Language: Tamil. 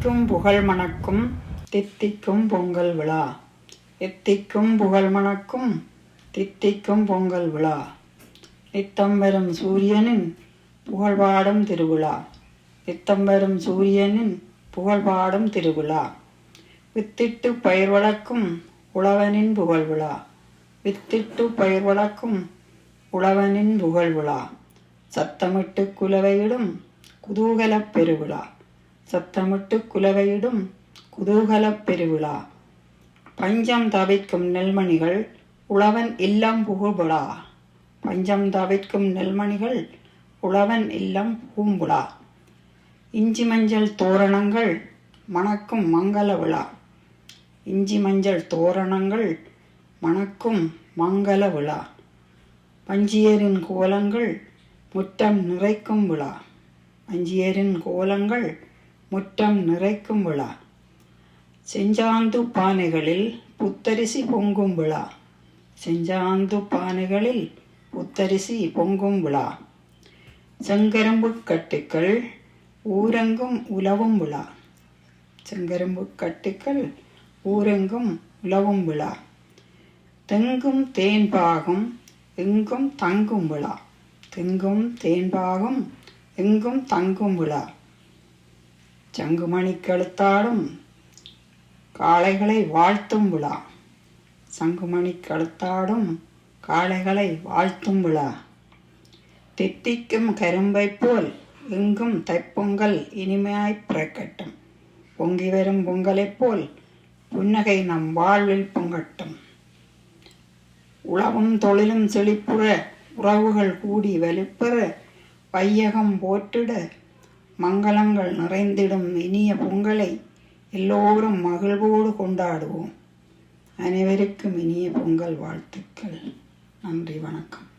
எத்திக்கும் புகழ் மணக்கும் தித்திக்கும் பொங்கல் விழா. எத்திக்கும் புகழ் மணக்கும் தித்திக்கும் பொங்கல் விழா. நித்தம்பெறும் சூரியனின் புகழ்பாடும் திருவிழா. நித்தம்பெறும் சூரியனின் புகழ்பாடும் திருவிழா. வித்திட்டு பயிர் வளர்க்கும் உழவனின் புகழ் விழா. வித்திட்டு பயிர் வளர்க்கும் உழவனின் புகழ் விழா. சத்தமிட்டு குலவையிடும் குதூகலப் பெருவிழா. சத்தமிட்டு குலவையிடும் குதூகலப் பெருவிழா. பஞ்சம் தவிக்கும் நெல்மணிகள் உழவன் இல்லம் புகுவிழா. பஞ்சம் தவிக்கும் நெல்மணிகள் உழவன் இல்லம் பூம்புழா. இஞ்சி மஞ்சள் தோரணங்கள் மணக்கும் மங்கள விழா. இஞ்சி மஞ்சள் தோரணங்கள் மணக்கும் மங்கள விழா. பஞ்சியரின் கோலங்கள் முற்றம் நிறைக்கும் விழா. பஞ்சியரின் கோலங்கள் முற்றம் நிறைக்கும் விழா. செஞ்சாந்து பானைகளில் புத்தரிசி பொங்கும் விழா. செஞ்சாந்து பானைகளில் புத்தரிசி பொங்கும் விழா. செங்கரும்பு கட்டுக்கள் ஊரெங்கும் உலவும் விழா. செங்கரும்பு கட்டுக்கள் ஊரெங்கும் உலவும் விழா. தெங்கும் தேன்பாகும் எங்கும் தங்கும் விழா. தெங்கும் தேன்பாகும் எங்கும் தங்கும் விழா. சங்குமணி கழுத்தாடும் காளைகளை வாழ்த்தும் விழா. சங்குமணி கழுத்தாடும் காளைகளை வாழ்த்தும் விழா. தித்திக்கும் கரும்பைப் போல் எங்கும் தைப்பொங்கல் இனிமையாய் பிறக்கட்டும். பொங்கி வரும் பொங்கலைப் போல் புன்னகை நம் வாழ்வில் பொங்கட்டும். உழவும் தொழிலும் செழிப்புற உறவுகள் கூடி வலுப்பெற வையகம் போற்றிட மங்களங்கள் நிறைந்திடும் இனிய பொங்கலை எல்லோரும் மகிழ்வோடு கொண்டாடுவோம். அனைவருக்கும் இனிய பொங்கல் வாழ்த்துக்கள். நன்றி, வணக்கம்.